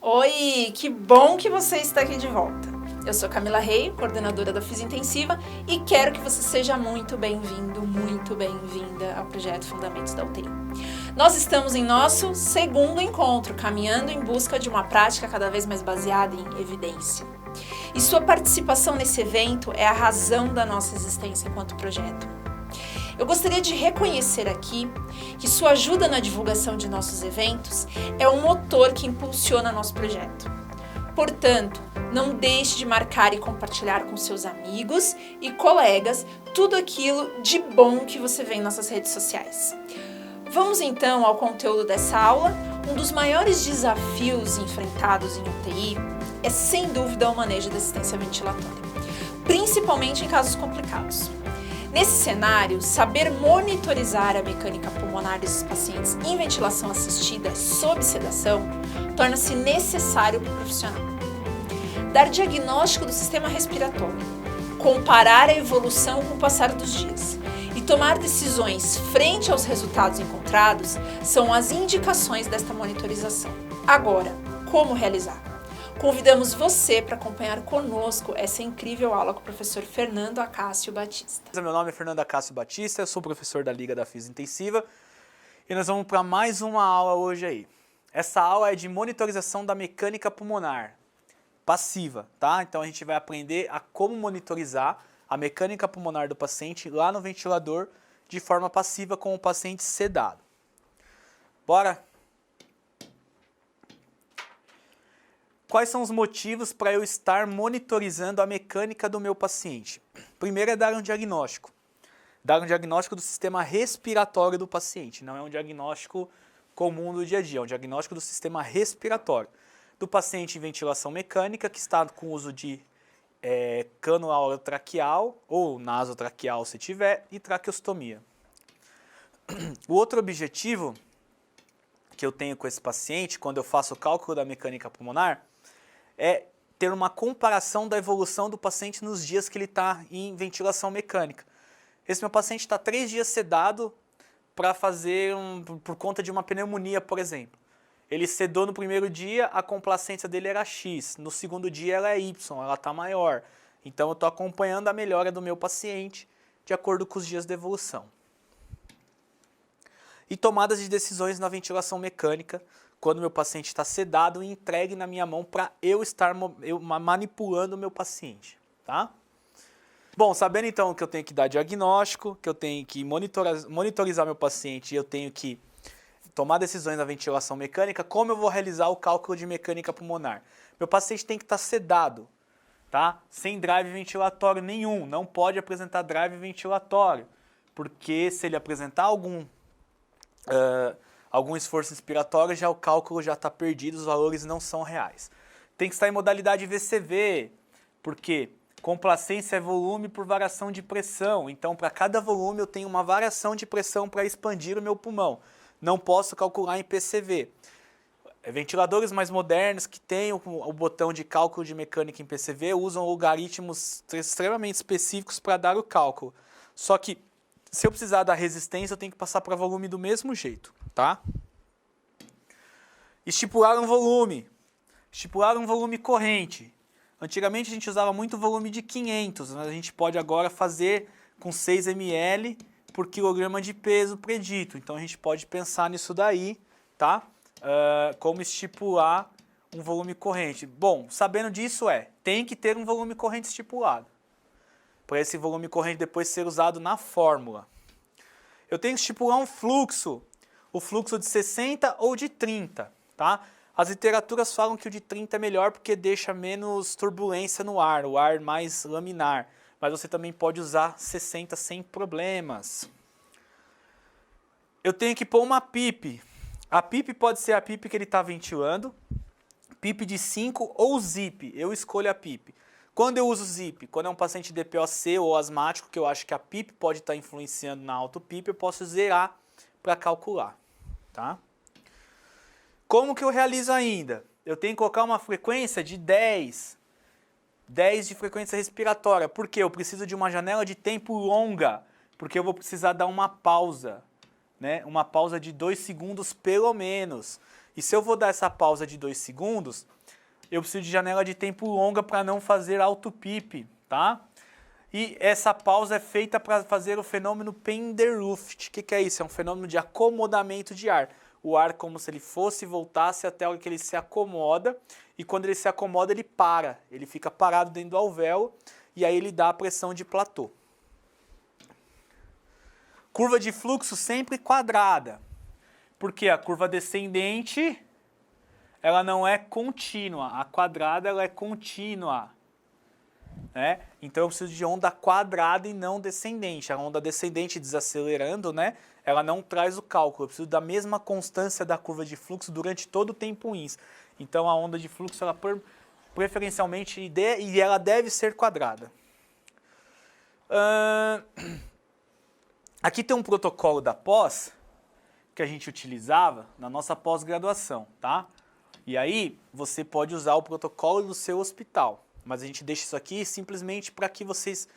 Oi, que bom que você está aqui de volta. Eu sou Camila Rei, coordenadora da Fisiointensiva, e quero que você seja muito bem-vindo, muito bem-vinda ao projeto Fundamentos da UTI. Nós estamos em nosso segundo encontro, caminhando em busca de uma prática cada vez mais baseada em evidência. E sua participação nesse evento é a razão da nossa existência enquanto projeto. Eu gostaria de reconhecer aqui que sua ajuda na divulgação de nossos eventos é o motor que impulsiona nosso projeto. Portanto, não deixe de marcar e compartilhar com seus amigos e colegas tudo aquilo de bom que você vê em nossas redes sociais. Vamos então ao conteúdo dessa aula. Um dos maiores desafios enfrentados em UTI é sem dúvida o manejo da assistência ventilatória, principalmente em casos complicados. Nesse cenário, saber monitorizar a mecânica pulmonar desses pacientes em ventilação assistida sob sedação torna-se necessário para o profissional. Dar diagnóstico do sistema respiratório, comparar a evolução com o passar dos dias e tomar decisões frente aos resultados encontrados são as indicações desta monitorização. Agora, como realizar? Convidamos você para acompanhar conosco essa incrível aula com o professor Fernando Acácio Batista. Meu nome é Fernando Acácio Batista, eu sou professor da Liga da Fisiointensiva e nós vamos para mais uma aula hoje aí. Essa aula é de monitorização da mecânica pulmonar passiva, tá? Então a gente vai aprender a como monitorizar a mecânica pulmonar do paciente lá no ventilador de forma passiva com o paciente sedado. Bora? Quais são os motivos para eu estar monitorizando a mecânica do meu paciente? Primeiro é dar um diagnóstico. Dar um diagnóstico do sistema respiratório do paciente. Não é um diagnóstico comum do dia a dia, é um diagnóstico do sistema respiratório. Do paciente em ventilação mecânica, que está com uso de cano orotraqueal ou nasotraqueal se tiver, e traqueostomia. O outro objetivo que eu tenho com esse paciente, quando eu faço o cálculo da mecânica pulmonar, é ter uma comparação da evolução do paciente nos dias que ele está em ventilação mecânica. Esse meu paciente está 3 dias sedado para fazer por conta de uma pneumonia, por exemplo. Ele sedou no primeiro dia, a complacência dele era X, no segundo dia ela é Y, ela está maior. Então eu estou acompanhando a melhora do meu paciente de acordo com os dias de evolução. E tomadas de decisões na ventilação mecânica, quando meu paciente está sedado e entregue na minha mão para eu estar manipulando o meu paciente, tá? Bom, sabendo então que eu tenho que dar diagnóstico, que eu tenho que monitorizar meu paciente e eu tenho que tomar decisões na ventilação mecânica, como eu vou realizar o cálculo de mecânica pulmonar? Meu paciente tem que estar sedado, tá? Sem drive ventilatório nenhum, não pode apresentar drive ventilatório, porque se ele apresentar algum esforço inspiratório, já o cálculo já está perdido, os valores não são reais. Tem que estar em modalidade VCV, porque complacência é volume por variação de pressão. Então, para cada volume, eu tenho uma variação de pressão para expandir o meu pulmão. Não posso calcular em PCV. Ventiladores mais modernos que têm o botão de cálculo de mecânica em PCV usam logaritmos extremamente específicos para dar o cálculo. Só que, se eu precisar da resistência, eu tenho que passar para volume do mesmo jeito, tá? Estipular um volume. Estipular um volume corrente. Antigamente a gente usava muito volume de 500, mas a gente pode agora fazer com 6 ml por quilograma de peso predito. Então a gente pode pensar nisso daí, tá? Como estipular um volume corrente. Bom, sabendo disso tem que ter um volume corrente estipulado, para esse volume corrente depois ser usado na fórmula. Eu tenho que estipular um fluxo, o fluxo de 60 ou de 30, tá? As literaturas falam que o de 30 é melhor porque deixa menos turbulência no ar, o ar mais laminar, mas você também pode usar 60 sem problemas. Eu tenho que pôr uma PIP. A PIP pode ser a PIP que ele está ventilando, PIP de 5 ou ZIP, eu escolho a PIP. Quando eu uso ZIP, quando é um paciente DPOC ou asmático, que eu acho que a PIP pode estar influenciando na auto-PIP, eu posso zerar para calcular, tá? Como que eu realizo ainda? Eu tenho que colocar uma frequência de 10 de frequência respiratória. Por quê? Eu preciso de uma janela de tempo longa, porque eu vou precisar dar uma pausa, né? Uma pausa de 2 segundos pelo menos. E se eu vou dar essa pausa de 2 segundos, eu preciso de janela de tempo longa para não fazer auto-PIP, tá? E essa pausa é feita para fazer o fenômeno Penderluft. O que é isso? É um fenômeno de acomodamento de ar. O ar como se ele fosse e voltasse até a hora que ele se acomoda, e quando ele se acomoda ele para, ele fica parado dentro do alvéolo, e aí ele dá a pressão de platô. Curva de fluxo sempre quadrada, porque a curva descendente ela não é contínua, a quadrada ela é contínua. Né? Então eu preciso de onda quadrada e não descendente. A onda descendente desacelerando, né? Ela não traz o cálculo. Eu preciso da mesma constância da curva de fluxo durante todo o tempo ins. Então a onda de fluxo, ela preferencialmente, e ela deve ser quadrada. Aqui tem um protocolo da pós que a gente utilizava na nossa pós-graduação, tá? E aí você pode usar o protocolo do seu hospital. Mas a gente deixa isso aqui simplesmente para que vocês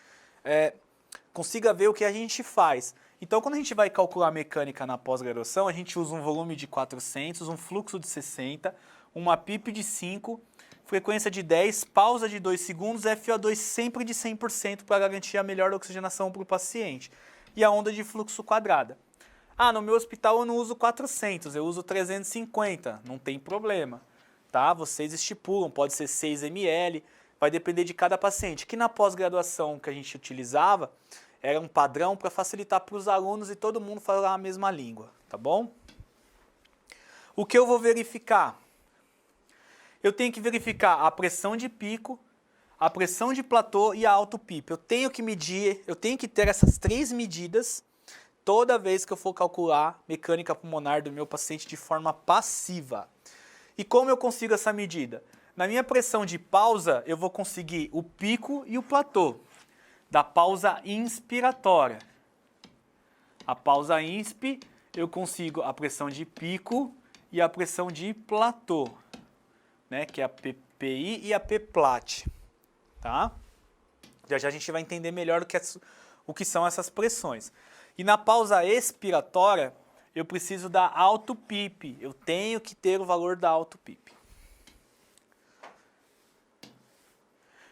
consigam ver o que a gente faz. Então, quando a gente vai calcular a mecânica na pós-graduação, a gente usa um volume de 400, um fluxo de 60, uma PIP de 5, frequência de 10, pausa de 2 segundos, FO2 sempre de 100% para garantir a melhor oxigenação para o paciente. E a onda de fluxo quadrada. Ah, no meu hospital eu não uso 400, eu uso 350, não tem problema. Tá? Vocês estipulam, pode ser 6 ml, vai depender de cada paciente. Que na pós-graduação que a gente utilizava, era um padrão para facilitar para os alunos e todo mundo falar a mesma língua, tá bom? O que eu vou verificar? Eu tenho que verificar a pressão de pico, a pressão de platô e a auto-PIP. Eu tenho que medir, eu tenho que ter essas 3 medidas toda vez que eu for calcular mecânica pulmonar do meu paciente de forma passiva. E como eu consigo essa medida? Na minha pressão de pausa, eu vou conseguir o pico e o platô da pausa inspiratória. A pausa insp, eu consigo a pressão de pico e a pressão de platô, né, que é a PPI e a Pplat, tá? Já já a gente vai entender melhor o que são essas pressões. E na pausa expiratória, eu preciso da auto-PIP. Eu tenho que ter o valor da auto-PIP.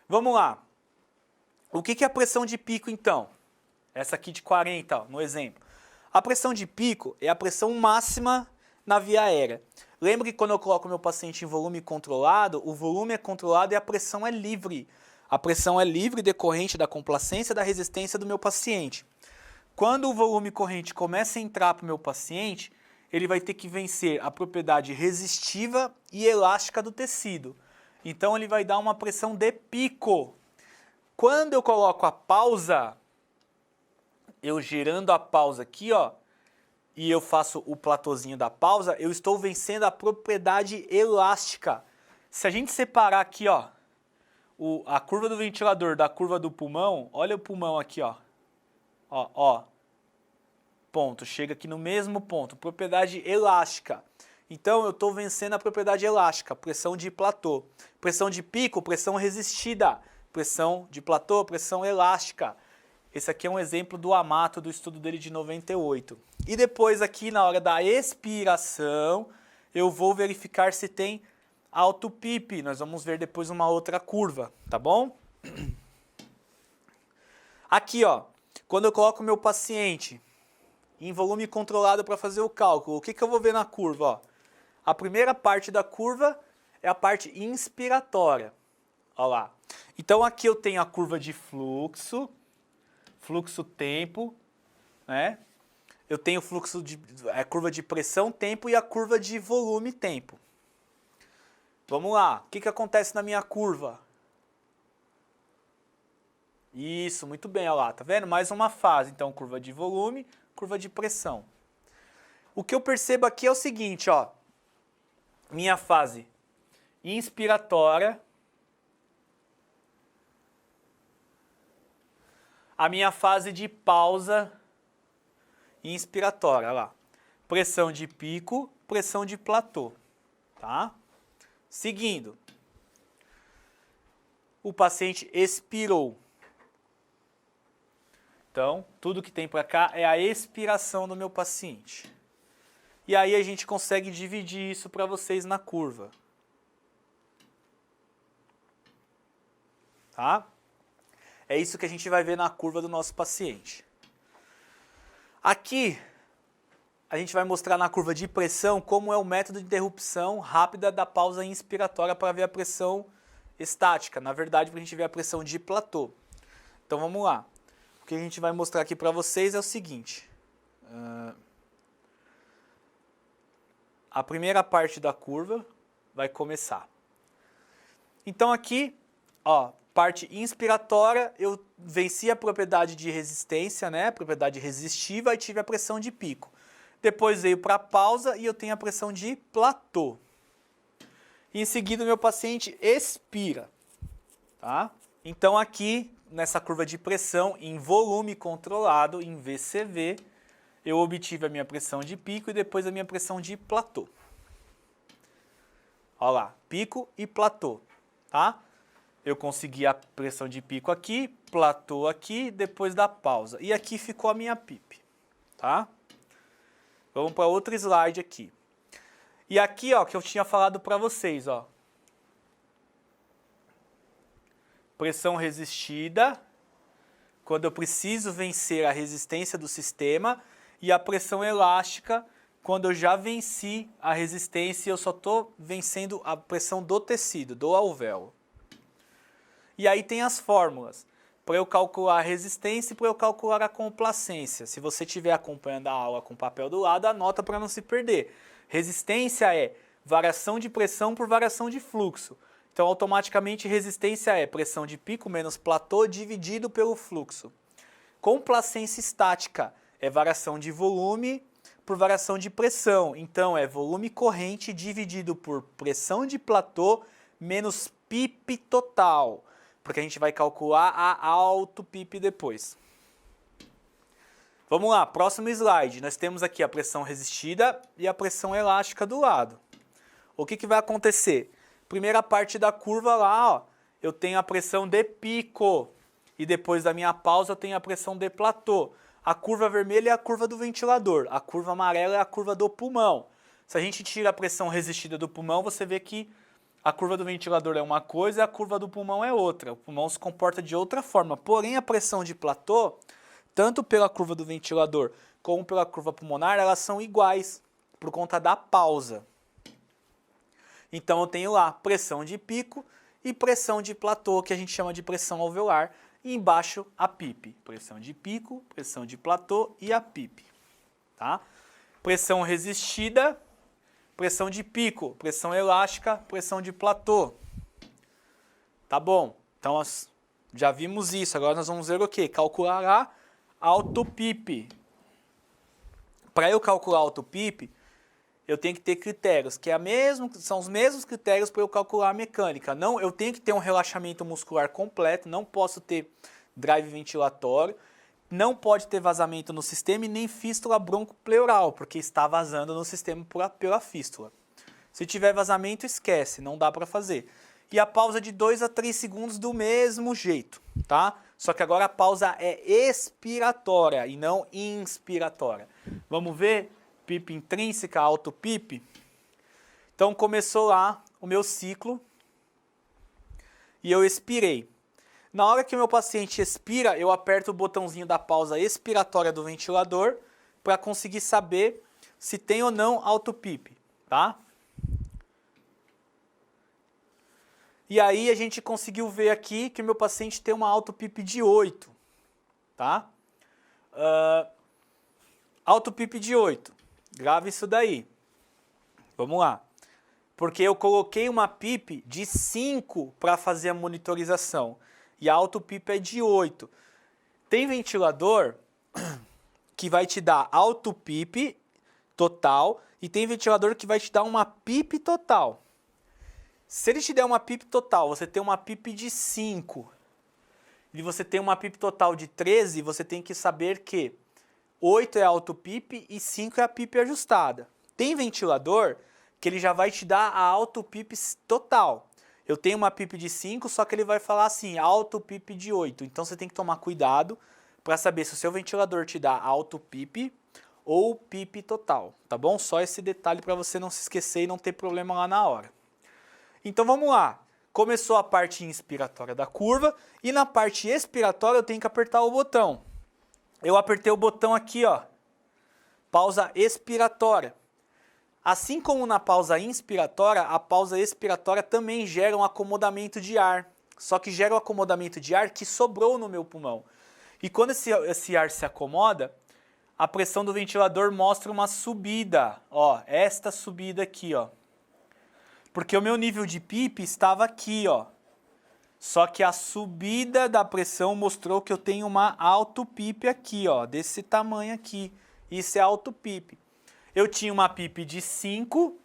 Vamos lá. O que é a pressão de pico, então? Essa aqui de 40, ó, no exemplo. A pressão de pico é a pressão máxima na via aérea. Lembra que quando eu coloco meu paciente em volume controlado, o volume é controlado e a pressão é livre. A pressão é livre decorrente da complacência da resistência do meu paciente. Quando o volume corrente começa a entrar para o meu paciente, ele vai ter que vencer a propriedade resistiva e elástica do tecido. Então ele vai dar uma pressão de pico. Quando eu coloco a pausa, eu girando a pausa aqui, ó, e eu faço o platôzinho da pausa, eu estou vencendo a propriedade elástica. Se a gente separar aqui, ó, a curva do ventilador da curva do pulmão, olha o pulmão aqui, ó. Ó, ponto, chega aqui no mesmo ponto, propriedade elástica. Então eu estou vencendo a propriedade elástica, pressão de platô. Pressão de pico, pressão resistida. Pressão de platô, pressão elástica. Esse aqui é um exemplo do Amato, do estudo dele de 98. E depois aqui na hora da expiração, eu vou verificar se tem auto-PIP. Nós vamos ver depois uma outra curva, tá bom? Aqui, ó, quando eu coloco o meu paciente em volume controlado para fazer o cálculo, o que eu vou ver na curva? Ó? A primeira parte da curva é a parte inspiratória. Olha lá. Então aqui eu tenho a curva de fluxo, fluxo-tempo, né? Eu tenho a curva de pressão-tempo e a curva de volume-tempo. Vamos lá. O que acontece na minha curva? Isso, muito bem, olha lá, tá vendo? Mais uma fase, então curva de volume, curva de pressão. O que eu percebo aqui é o seguinte, ó. Minha fase inspiratória, a minha fase de pausa inspiratória, olha lá. Pressão de pico, pressão de platô, tá? Seguindo. O paciente expirou. Então, tudo que tem para cá é a expiração do meu paciente. E aí a gente consegue dividir isso para vocês na curva. Tá? É isso que a gente vai ver na curva do nosso paciente. Aqui, a gente vai mostrar na curva de pressão como é o método de interrupção rápida da pausa inspiratória para ver a pressão estática. Na verdade, para a gente ver a pressão de platô. Então vamos lá. O que a gente vai mostrar aqui para vocês é o seguinte. A primeira parte da curva vai começar. Então aqui, ó, parte inspiratória, eu venci a propriedade de resistência, né, a propriedade resistiva, e tive a pressão de pico. Depois veio para a pausa e eu tenho a pressão de platô. E em seguida, meu paciente expira. Tá? Então aqui, nessa curva de pressão, em volume controlado, em VCV, eu obtive a minha pressão de pico e depois a minha pressão de platô. Olha lá, pico e platô. Tá? Eu consegui a pressão de pico aqui, platô aqui, depois da pausa. E aqui ficou a minha PIP. Tá? Vamos para outro slide aqui. E aqui, ó, que eu tinha falado para vocês, ó. Pressão resistida, quando eu preciso vencer a resistência do sistema, e a pressão elástica, quando eu já venci a resistência e eu só estou vencendo a pressão do tecido, do alvéolo. E aí tem as fórmulas, para eu calcular a resistência e para eu calcular a complacência. Se você estiver acompanhando a aula com o papel do lado, anota para não se perder. Resistência é variação de pressão por variação de fluxo. Então, automaticamente, resistência é pressão de pico menos platô dividido pelo fluxo. Complacência estática é variação de volume por variação de pressão. Então, é volume corrente dividido por pressão de platô menos PIP total. Porque a gente vai calcular a alto PIP depois. Vamos lá, próximo slide. Nós temos aqui a pressão resistida e a pressão elástica do lado. O que vai acontecer? Primeira parte da curva lá, ó, eu tenho a pressão de pico. E depois da minha pausa eu tenho a pressão de platô. A curva vermelha é a curva do ventilador. A curva amarela é a curva do pulmão. Se a gente tira a pressão resistida do pulmão, você vê que a curva do ventilador é uma coisa e a curva do pulmão é outra. O pulmão se comporta de outra forma. Porém, a pressão de platô, tanto pela curva do ventilador como pela curva pulmonar, elas são iguais por conta da pausa. Então, eu tenho lá pressão de pico e pressão de platô, que a gente chama de pressão alveolar, e embaixo a PIP. Pressão de pico, pressão de platô e a PIP. Tá? Pressão resistida, pressão de pico, pressão elástica, pressão de platô. Tá bom, então nós já vimos isso. Agora nós vamos ver o quê? Calcular a alto PIP. Para eu calcular alto PIP, eu tenho que ter critérios, que são os mesmos critérios para eu calcular a mecânica. Não, eu tenho que ter um relaxamento muscular completo, não posso ter drive ventilatório, não pode ter vazamento no sistema e nem fístula broncopleural, porque está vazando no sistema pela fístula. Se tiver vazamento, esquece, não dá para fazer. E a pausa de 2 a 3 segundos do mesmo jeito, tá? Só que agora a pausa é expiratória e não inspiratória. Vamos ver? PIP intrínseca, alto PIP. Então começou lá o meu ciclo e eu expirei. Na hora que o meu paciente expira, eu aperto o botãozinho da pausa expiratória do ventilador para conseguir saber se tem ou não alto PIP, tá? E aí a gente conseguiu ver aqui que o meu paciente tem uma alto PIP de 8, tá? Alto PIP de 8. Grave isso daí. Vamos lá. Porque eu coloquei uma PIP de 5 para fazer a monitorização. E a alto PIP é de 8. Tem ventilador que vai te dar alto PIP total e tem ventilador que vai te dar uma PIP total. Se ele te der uma PIP total, você tem uma PIP de 5 e você tem uma PIP total de 13, você tem que saber que 8 é alto PIP e 5 é a PIP ajustada. Tem ventilador que ele já vai te dar a alto PIP total. Eu tenho uma PIP de 5, só que ele vai falar assim, alto PIP de 8. Então você tem que tomar cuidado para saber se o seu ventilador te dá alto PIP ou PIP total, tá bom? Só esse detalhe para você não se esquecer e não ter problema lá na hora. Então vamos lá. Começou a parte inspiratória da curva e na parte expiratória eu tenho que apertar o botão. Eu apertei o botão aqui, ó. Pausa expiratória. Assim como na pausa inspiratória, a pausa expiratória também gera um acomodamento de ar. Só que gera um acomodamento de ar que sobrou no meu pulmão. E quando esse ar se acomoda, a pressão do ventilador mostra uma subida. Ó, esta subida aqui, ó. Porque o meu nível de PIP estava aqui, ó. Só que a subida da pressão mostrou que eu tenho uma alto PIP aqui, ó. Desse tamanho aqui. Isso é alto PIP. Eu tinha uma PIP de 5,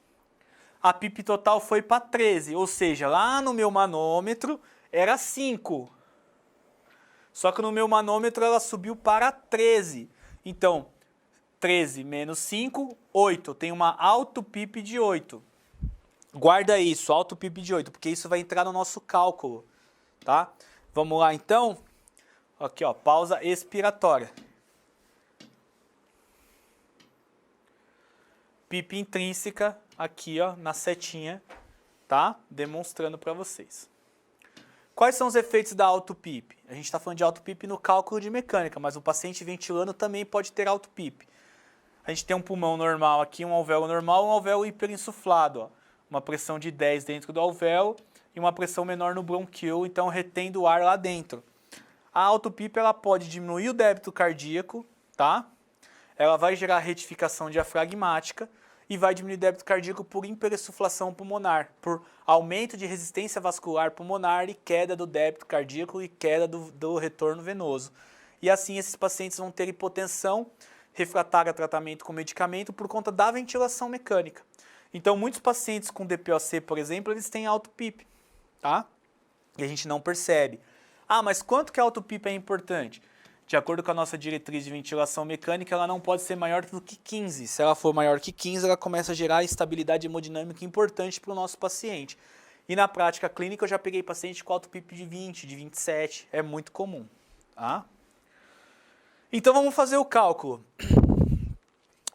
a PIP total foi para 13, ou seja, lá no meu manômetro era 5. Só que no meu manômetro ela subiu para 13. Então, 13 menos 5, 8. Eu tenho uma alto PIP de 8. Guarda isso, alto PIP de 8, porque isso vai entrar no nosso cálculo, tá? Vamos lá então. Aqui, ó, pausa expiratória. PIP intrínseca aqui, ó, na setinha, tá? Demonstrando para vocês. Quais são os efeitos da alto PIP? A gente está falando de alto PIP no cálculo de mecânica, mas o paciente ventilando também pode ter alto PIP. A gente tem um pulmão normal aqui, um alvéolo normal, um alvéolo hiperinsuflado, ó. Uma pressão de 10 dentro do alvéolo e uma pressão menor no bronquíolo, então retendo o ar lá dentro. A alto PIP ela pode diminuir o débito cardíaco, tá? Ela vai gerar retificação diafragmática e vai diminuir o débito cardíaco por hiperinsuflação pulmonar, por aumento de resistência vascular pulmonar e queda do débito cardíaco e queda do retorno venoso. E assim esses pacientes vão ter hipotensão refratária a tratamento com medicamento por conta da ventilação mecânica. Então muitos pacientes com DPOC, por exemplo, eles têm alto PIP, tá? E a gente não percebe. Ah, mas quanto que alto PIP é importante? De acordo com a nossa diretriz de ventilação mecânica, ela não pode ser maior do que 15. Se ela for maior que 15, ela começa a gerar estabilidade hemodinâmica importante para o nosso paciente. E na prática clínica eu já peguei paciente com alto PIP de 20, de 27, é muito comum. Tá? Então vamos fazer o cálculo.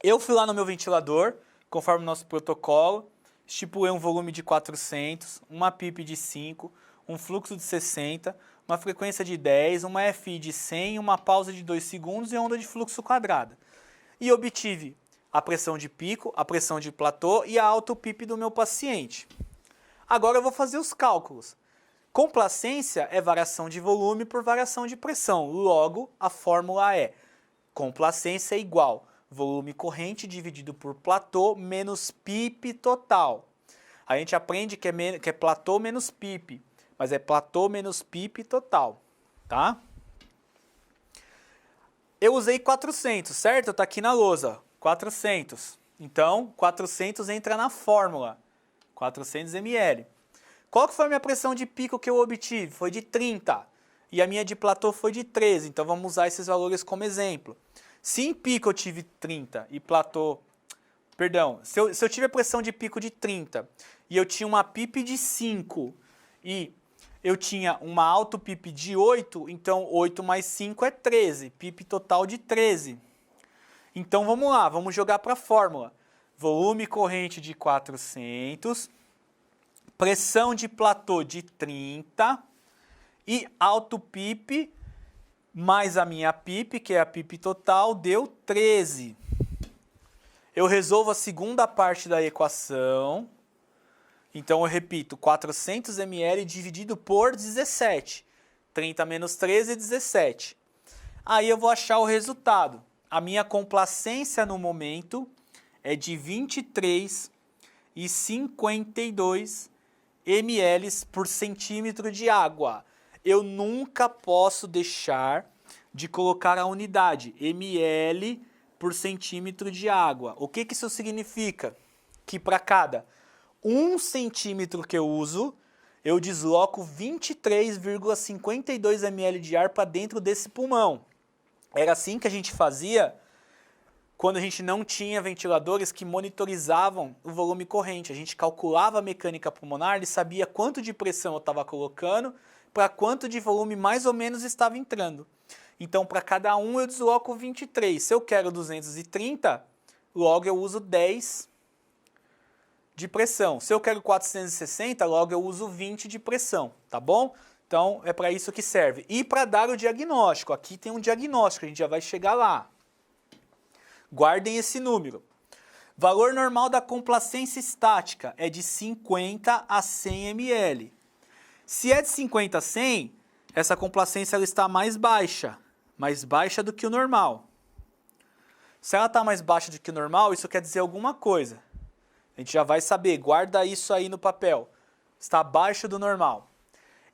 Eu fui lá no meu ventilador, conforme o nosso protocolo, estipulei um volume de 400, uma PIP de 5, um fluxo de 60, uma frequência de 10, uma FI de 100, uma pausa de 2 segundos e onda de fluxo quadrada. E obtive a pressão de pico, a pressão de platô e a alto PIP do meu paciente. Agora eu vou fazer os cálculos. Complacência é variação de volume por variação de pressão. Logo, a fórmula é complacência é igual volume corrente dividido por platô menos PIP total. A gente aprende que é platô menos PIP. Mas é platô menos PIP total, tá? Eu usei 400, certo? Tá aqui na lousa, 400. Então, 400 entra na fórmula, 400 ml. Qual que foi a minha pressão de pico que eu obtive? Foi de 30. E a minha de platô foi de 13. Então, vamos usar esses valores como exemplo. Se em pico eu tive 30 e platô... Perdão, se eu tive a pressão de pico de 30 e eu tinha uma PIP de 5 e eu tinha uma alto PIP de 8, então 8 mais 5 é 13, PIP total de 13. Então vamos lá, vamos jogar para a fórmula. Volume corrente de 400, pressão de platô de 30 e alto PIP mais a minha PIP, que é a PIP total, deu 13. Eu resolvo a segunda parte da equação. Então eu repito, 400 ml dividido por 17. 30 menos 13 é 17. Aí eu vou achar o resultado. A minha complacência no momento é de 23,52 ml por centímetro de água. Eu nunca posso deixar de colocar a unidade ml por centímetro de água. O que isso significa? Que para cada 1 centímetro que eu uso, eu desloco 23,52 ml de ar para dentro desse pulmão. Era assim que a gente fazia quando a gente não tinha ventiladores que monitorizavam o volume corrente. A gente calculava a mecânica pulmonar e sabia quanto de pressão eu estava colocando para quanto de volume mais ou menos estava entrando. Então, para cada um, eu desloco 23. Se eu quero 230, logo eu uso 10 de pressão. Se eu quero 460, logo eu uso 20 de pressão, tá bom? Então, é para isso que serve. E para dar o diagnóstico, aqui tem um diagnóstico, a gente já vai chegar lá. Guardem esse número. Valor normal da complacência estática é de 50 a 100 ml. Se é de 50 a 100, essa complacência ela está mais baixa do que o normal. Se ela está mais baixa do que o normal, isso quer dizer alguma coisa. A gente já vai saber, guarda isso aí no papel. Está abaixo do normal.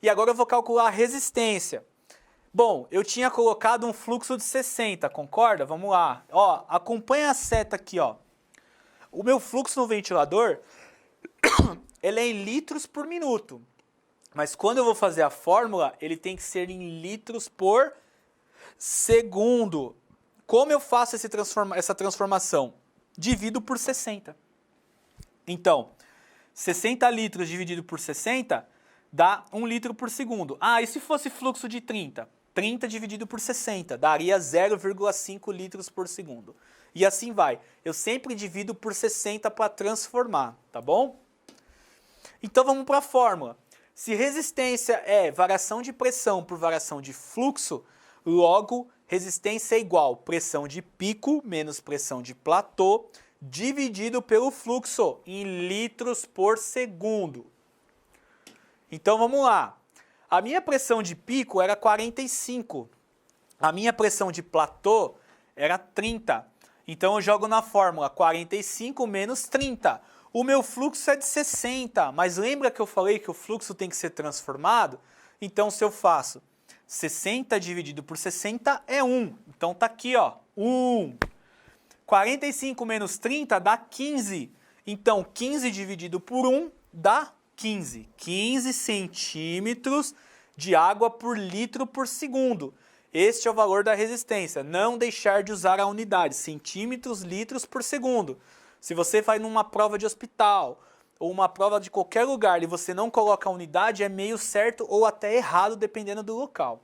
E agora eu vou calcular a resistência. Bom, eu tinha colocado um fluxo de 60, concorda? Vamos lá. Ó, acompanha a seta aqui, ó. O meu fluxo no ventilador, ele é em litros por minuto. Mas quando eu vou fazer a fórmula, ele tem que ser em litros por segundo. Como eu faço essa transformação? Divido por 60. Então, 60 litros dividido por 60 dá 1 litro por segundo. Ah, e se fosse fluxo de 30? 30 dividido por 60 daria 0,5 litros por segundo. E assim vai. Eu sempre divido por 60 para transformar, tá bom? Então vamos para a fórmula. Se resistência é variação de pressão por variação de fluxo, logo resistência é igual pressão de pico menos pressão de platô dividido pelo fluxo em litros por segundo. Então vamos lá. A minha pressão de pico era 45. A minha pressão de platô era 30. Então eu jogo na fórmula 45 menos 30. O meu fluxo é de 60, mas lembra que eu falei que o fluxo tem que ser transformado? Então se eu faço 60 dividido por 60 é 1. Então tá aqui, ó, 1. 45 menos 30 dá 15. Então 15 dividido por 1 dá 15. 15 centímetros de água por litro por segundo. Este é o valor da resistência. Não deixar de usar a unidade, centímetros, litros por segundo. Se você vai numa prova de hospital ou uma prova de qualquer lugar e você não coloca a unidade, é meio certo ou até errado, dependendo do local.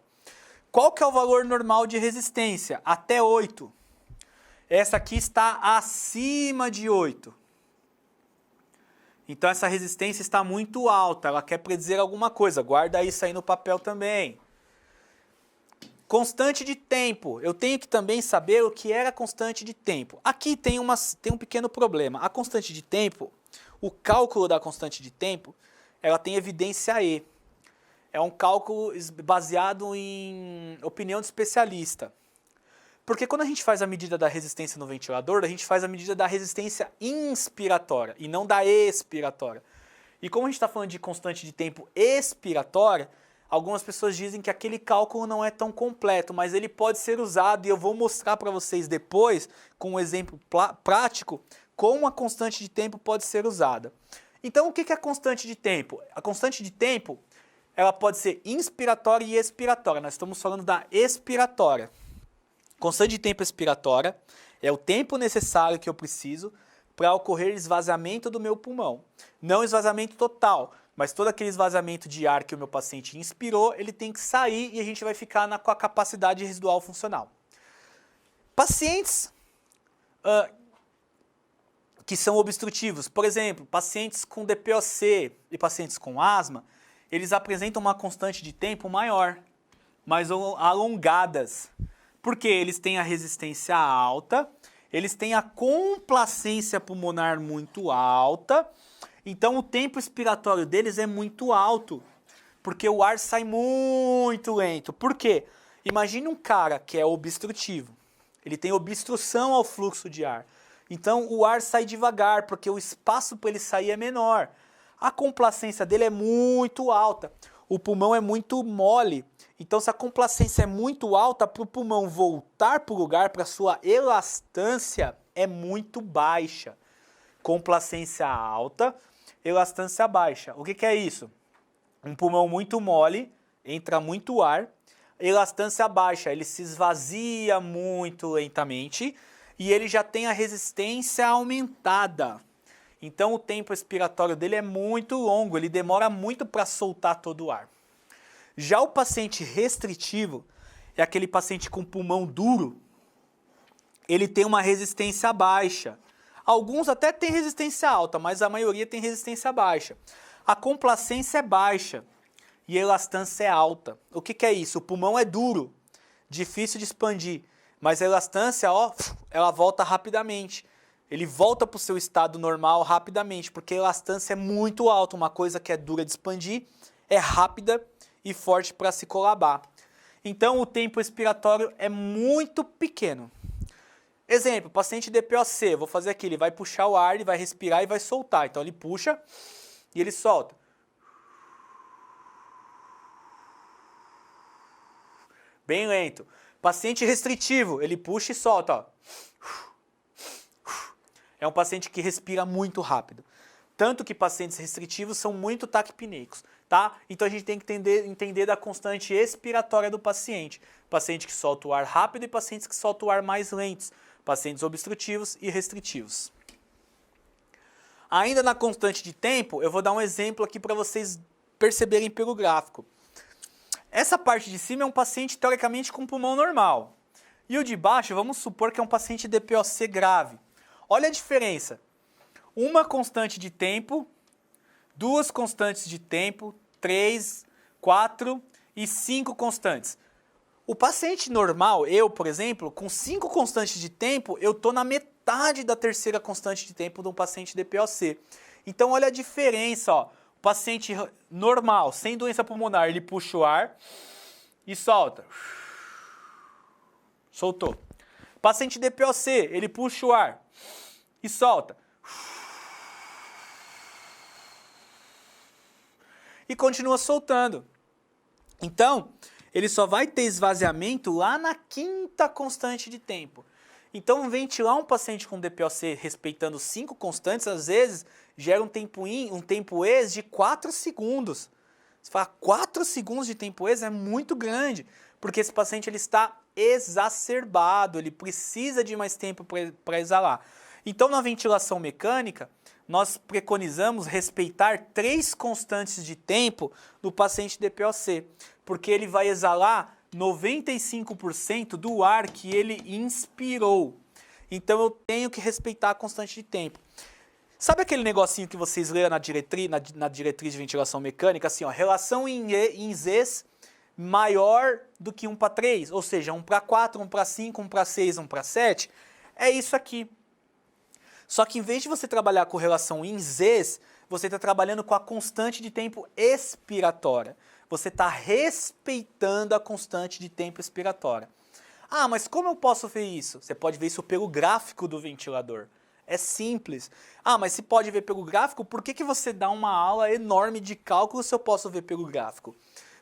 Qual que é o valor normal de resistência? Até 8. Essa aqui está acima de 8. Então essa resistência está muito alta, ela quer predizer alguma coisa. Guarda isso aí no papel também. Constante de tempo. Eu tenho que também saber o que era constante de tempo. Aqui tem um pequeno problema. A constante de tempo, o cálculo da constante de tempo, ela tem evidência E. É um cálculo baseado em opinião de especialista. Porque quando a gente faz a medida da resistência no ventilador, a gente faz a medida da resistência inspiratória e não da expiratória. E como a gente está falando de constante de tempo expiratória, algumas pessoas dizem que aquele cálculo não é tão completo, mas ele pode ser usado e eu vou mostrar para vocês depois, com um exemplo prático, como a constante de tempo pode ser usada. Então, o que é a constante de tempo? A constante de tempo, ela pode ser inspiratória e expiratória. Nós estamos falando da expiratória. Constante de tempo expiratória é o tempo necessário que eu preciso para ocorrer esvaziamento do meu pulmão. Não esvaziamento total, mas todo aquele esvaziamento de ar que o meu paciente inspirou, ele tem que sair e a gente vai ficar com a capacidade residual funcional. Pacientes que são obstrutivos, por exemplo, pacientes com DPOC e pacientes com asma, eles apresentam uma constante de tempo maior, mais alongadas. Porque eles têm a resistência alta, eles têm a complacência pulmonar muito alta, então o tempo expiratório deles é muito alto, porque o ar sai muito lento. Por quê? Imagine um cara que é obstrutivo, ele tem obstrução ao fluxo de ar, então o ar sai devagar, porque o espaço para ele sair é menor. A complacência dele é muito alta, o pulmão é muito mole. Então, se a complacência é muito alta, para o pulmão voltar para o lugar, para a sua elastância, é muito baixa. Complacência alta, elastância baixa. O que é isso? Um pulmão muito mole, entra muito ar, elastância baixa, ele se esvazia muito lentamente e ele já tem a resistência aumentada. Então, o tempo expiratório dele é muito longo, ele demora muito para soltar todo o ar. Já o paciente restritivo, é aquele paciente com pulmão duro, ele tem uma resistência baixa. Alguns até têm resistência alta, mas a maioria tem resistência baixa. A complacência é baixa e a elastância é alta. O que é isso? O pulmão é duro, difícil de expandir, mas a elastância, ó, ela volta rapidamente. Ele volta para o seu estado normal rapidamente, porque a elastância é muito alta. Uma coisa que é dura de expandir é rápida e forte para se colabar. Então o tempo expiratório é muito pequeno. Exemplo, paciente DPOC, vou fazer aqui, ele vai puxar o ar, ele vai respirar e vai soltar. Então ele puxa e ele solta. Bem lento. Paciente restritivo, ele puxa e solta, ó. É um paciente que respira muito rápido. Tanto que pacientes restritivos são muito taquipneicos, tá? Então a gente tem que entender da constante expiratória do paciente. Paciente que solta o ar rápido e pacientes que soltam o ar mais lentos. Pacientes obstrutivos e restritivos. Ainda na constante de tempo, eu vou dar um exemplo aqui para vocês perceberem pelo gráfico. Essa parte de cima é um paciente teoricamente com pulmão normal. E o de baixo, vamos supor que é um paciente DPOC grave. Olha a diferença. Uma constante de tempo, duas constantes de tempo, 3, 4 e 5 constantes. O paciente normal, eu, por exemplo, com 5 constantes de tempo, eu estou na metade da terceira constante de tempo de um paciente DPOC. Então, olha a diferença, ó. O paciente normal, sem doença pulmonar, ele puxa o ar e solta. Soltou. Paciente DPOC, ele puxa o ar e solta. E continua soltando. Então, ele só vai ter esvaziamento lá na quinta constante de tempo. Então, ventilar um paciente com DPOC respeitando 5 constantes, às vezes, gera um tempo ex de 4 segundos. Você fala, 4 segundos de tempo ex é muito grande, porque esse paciente ele está exacerbado, ele precisa de mais tempo para exalar. Então, na ventilação mecânica, nós preconizamos respeitar 3 constantes de tempo no paciente DPOC, porque ele vai exalar 95% do ar que ele inspirou. Então eu tenho que respeitar a constante de tempo. Sabe aquele negocinho que vocês leram na diretriz de ventilação mecânica? Assim, ó, relação em Zs maior do que 1:3, ou seja, 1:4, 1:5, 1:6, 1:7. É isso aqui. Só que em vez de você trabalhar com relação em Zs, você está trabalhando com a constante de tempo expiratória. Você está respeitando a constante de tempo expiratória. Ah, mas como eu posso ver isso? Você pode ver isso pelo gráfico do ventilador. É simples. Ah, mas se pode ver pelo gráfico, por que você dá uma aula enorme de cálculo se eu posso ver pelo gráfico?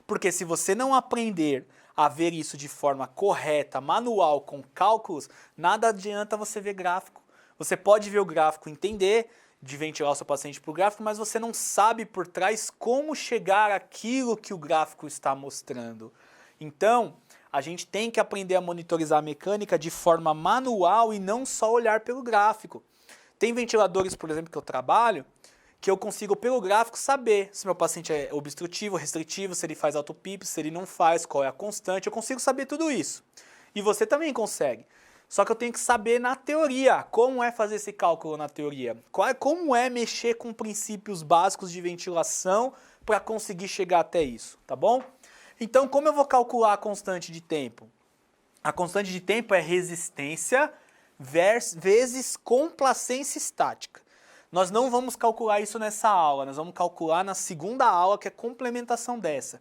Porque se você não aprender a ver isso de forma correta, manual, com cálculos, nada adianta você ver gráfico. Você pode ver o gráfico, entender de ventilar o seu paciente para o gráfico, mas você não sabe por trás como chegar àquilo que o gráfico está mostrando. Então, a gente tem que aprender a monitorizar a mecânica de forma manual e não só olhar pelo gráfico. Tem ventiladores, por exemplo, que eu trabalho, que eu consigo pelo gráfico saber se meu paciente é obstrutivo, restritivo, se ele faz autopip, se ele não faz, qual é a constante, eu consigo saber tudo isso. E você também consegue. Só que eu tenho que saber na teoria, como é fazer esse cálculo na teoria. Como é mexer com princípios básicos de ventilação para conseguir chegar até isso, tá bom? Então, como eu vou calcular a constante de tempo? A constante de tempo é resistência vezes complacência estática. Nós não vamos calcular isso nessa aula, nós vamos calcular na segunda aula, que é complementação dessa.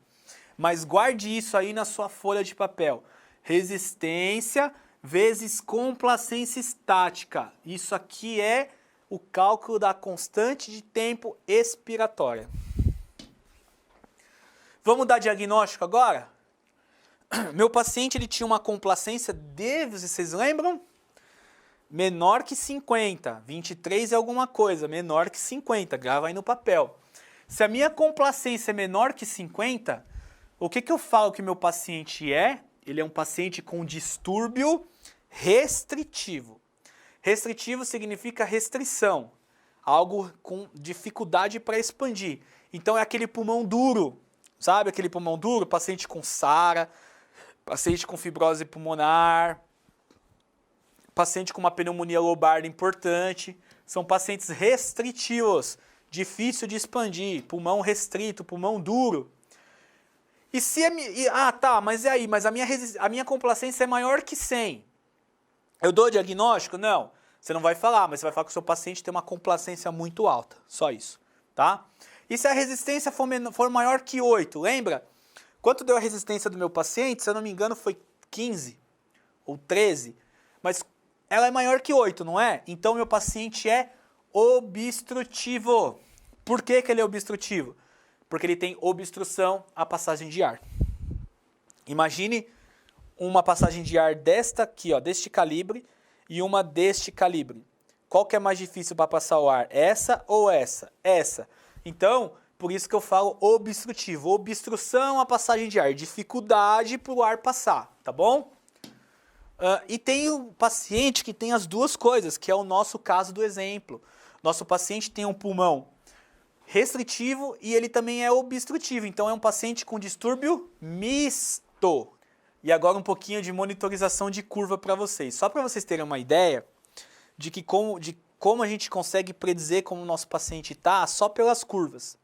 Mas guarde isso aí na sua folha de papel. Resistência vezes complacência estática. Isso aqui é o cálculo da constante de tempo expiratória. Vamos dar diagnóstico agora? Meu paciente ele tinha uma complacência de, vocês lembram? Menor que 50. 23 é alguma coisa, menor que 50. Grava aí no papel. Se a minha complacência é menor que 50, o que eu falo que meu paciente é? Ele é um paciente com distúrbio restritivo. Restritivo significa restrição, algo com dificuldade para expandir. Então é aquele pulmão duro, sabe? Aquele pulmão duro, paciente com SARA, paciente com fibrose pulmonar, paciente com uma pneumonia lobar importante, são pacientes restritivos, difícil de expandir, pulmão restrito, pulmão duro. E se mas e aí? Mas a minha complacência é maior que 100. Eu dou diagnóstico? Não. Você não vai falar, mas você vai falar que o seu paciente tem uma complacência muito alta. Só isso, tá? E se a resistência for maior que 8, lembra? Quanto deu a resistência do meu paciente? Se eu não me engano, foi 15 ou 13. Mas ela é maior que 8, não é? Então, meu paciente é obstrutivo. Por que ele é obstrutivo? Porque ele tem obstrução à passagem de ar. Imagine uma passagem de ar desta aqui, ó, deste calibre, e uma deste calibre. Qual que é mais difícil para passar o ar? Essa ou essa? Essa. Então, por isso que eu falo obstrutivo. Obstrução à passagem de ar. Dificuldade para o ar passar, tá bom? E tem o paciente que tem as duas coisas, que é o nosso caso do exemplo. Nosso paciente tem um pulmão restritivo e ele também é obstrutivo. Então, é um paciente com distúrbio misto. E agora um pouquinho de monitorização de curva para vocês. Só para vocês terem uma ideia de como a gente consegue predizer como o nosso paciente está só pelas curvas.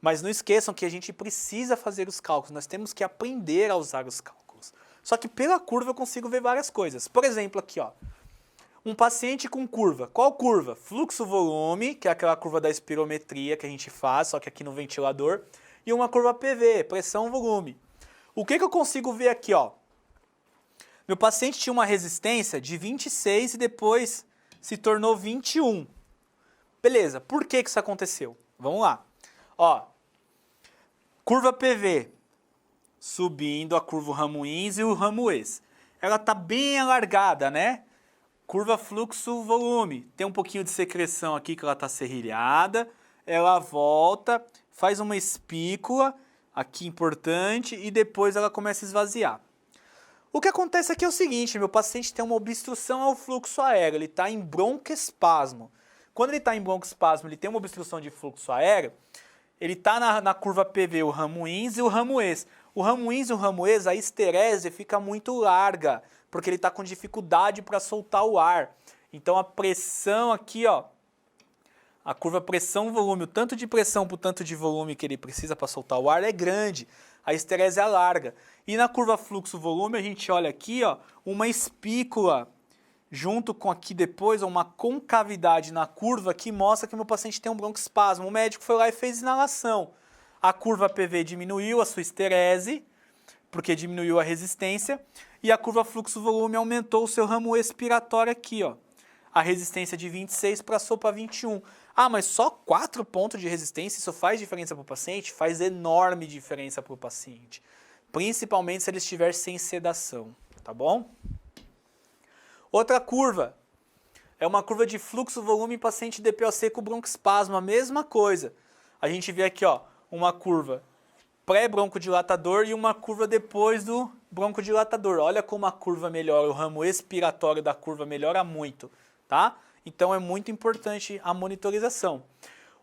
Mas não esqueçam que a gente precisa fazer os cálculos. Nós temos que aprender a usar os cálculos. Só que pela curva eu consigo ver várias coisas. Por exemplo, aqui, ó. Um paciente com curva. Qual curva? Fluxo-volume, que é aquela curva da espirometria que a gente faz, só que aqui no ventilador. E uma curva PV, pressão-volume. O que eu consigo ver aqui, ó? Meu paciente tinha uma resistência de 26 e depois se tornou 21. Beleza, por que isso aconteceu? Vamos lá. Ó, curva PV, subindo a curva Ramuins e o Ramuês. Ela tá bem alargada, né? Curva fluxo-volume. Tem um pouquinho de secreção aqui que ela tá serrilhada. Ela volta, faz uma espícula, aqui importante, e depois ela começa a esvaziar. O que acontece aqui é o seguinte, meu paciente tem uma obstrução ao fluxo aéreo, ele está em broncoespasmo. Quando ele está em broncoespasmo, ele tem uma obstrução de fluxo aéreo, ele está na curva PV, o Ramuins e o Ramuês. O Ramuins e o Ramuês, a esterese fica muito larga, porque ele está com dificuldade para soltar o ar. Então a pressão aqui, ó, a curva pressão-volume, o tanto de pressão por tanto de volume que ele precisa para soltar o ar é grande. A esterese é larga. E na curva fluxo-volume, a gente olha aqui, ó, uma espícula, junto com aqui depois uma concavidade na curva que mostra que meu paciente tem um broncoespasmo. O médico foi lá e fez inalação. A curva PV diminuiu a sua esterese, porque diminuiu a resistência, e a curva fluxo-volume aumentou o seu ramo expiratório aqui, ó. A resistência de 26 passou para 21. Ah, mas só 4 pontos de resistência, isso faz diferença para o paciente? Faz enorme diferença para o paciente. Principalmente se ele estiver sem sedação, tá bom? Outra curva. É uma curva de fluxo-volume em paciente DPOC com broncoespasmo, a mesma coisa. A gente vê aqui, ó, uma curva pré-broncodilatador e uma curva depois do broncodilatador. Olha como a curva melhora, o ramo expiratório da curva melhora muito, tá? Então é muito importante a monitorização.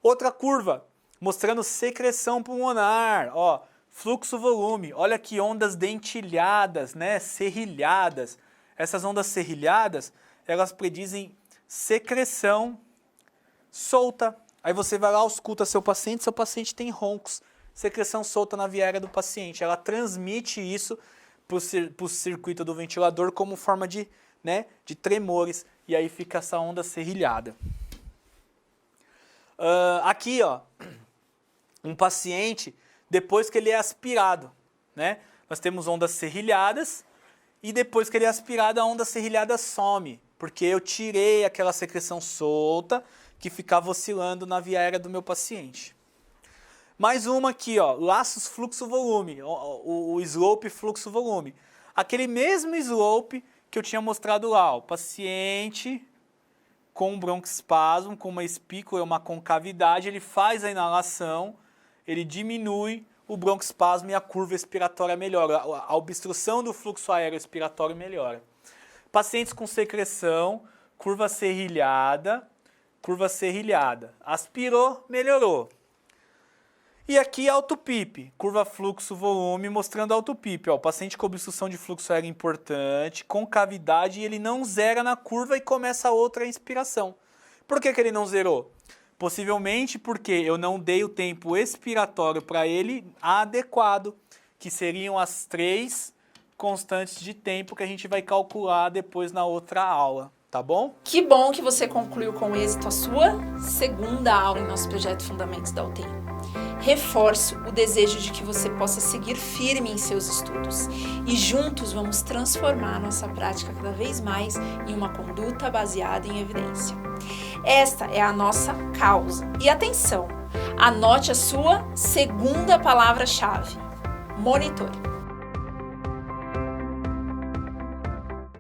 Outra curva, mostrando secreção pulmonar, ó, fluxo-volume. Olha que ondas dentilhadas, né, serrilhadas. Essas ondas serrilhadas, elas predizem secreção solta. Aí você vai lá, ausculta seu paciente tem roncos, secreção solta na via aérea do paciente. Ela transmite isso para o circuito do ventilador como forma de tremores, e aí fica essa onda serrilhada. Aqui, ó, um paciente, depois que ele é aspirado, né? Nós temos ondas serrilhadas, e depois que ele é aspirado, a onda serrilhada some, porque eu tirei aquela secreção solta que ficava oscilando na via aérea do meu paciente. Mais uma aqui, ó, laços fluxo-volume, o slope fluxo-volume. Aquele mesmo slope que eu tinha mostrado lá, o paciente com broncoespasmo, com uma espícula, uma concavidade, ele faz a inalação, ele diminui o broncoespasmo e a curva expiratória melhora, a obstrução do fluxo aéreo expiratório melhora. Pacientes com secreção, curva serrilhada, aspirou, melhorou. E aqui auto-PIP, curva fluxo-volume mostrando auto-PIP. O paciente com obstrução de fluxo aéreo importante, com cavidade, e ele não zera na curva e começa outra inspiração. Por que ele não zerou? Possivelmente porque eu não dei o tempo expiratório para ele adequado, que seriam as 3 constantes de tempo que a gente vai calcular depois na outra aula, tá bom? Que bom que você concluiu com êxito a sua segunda aula em nosso projeto Fundamentos da UTI. Reforço o desejo de que você possa seguir firme em seus estudos e juntos vamos transformar nossa prática cada vez mais em uma conduta baseada em evidência. Esta é a nossa causa. E atenção, anote a sua segunda palavra-chave: monitore.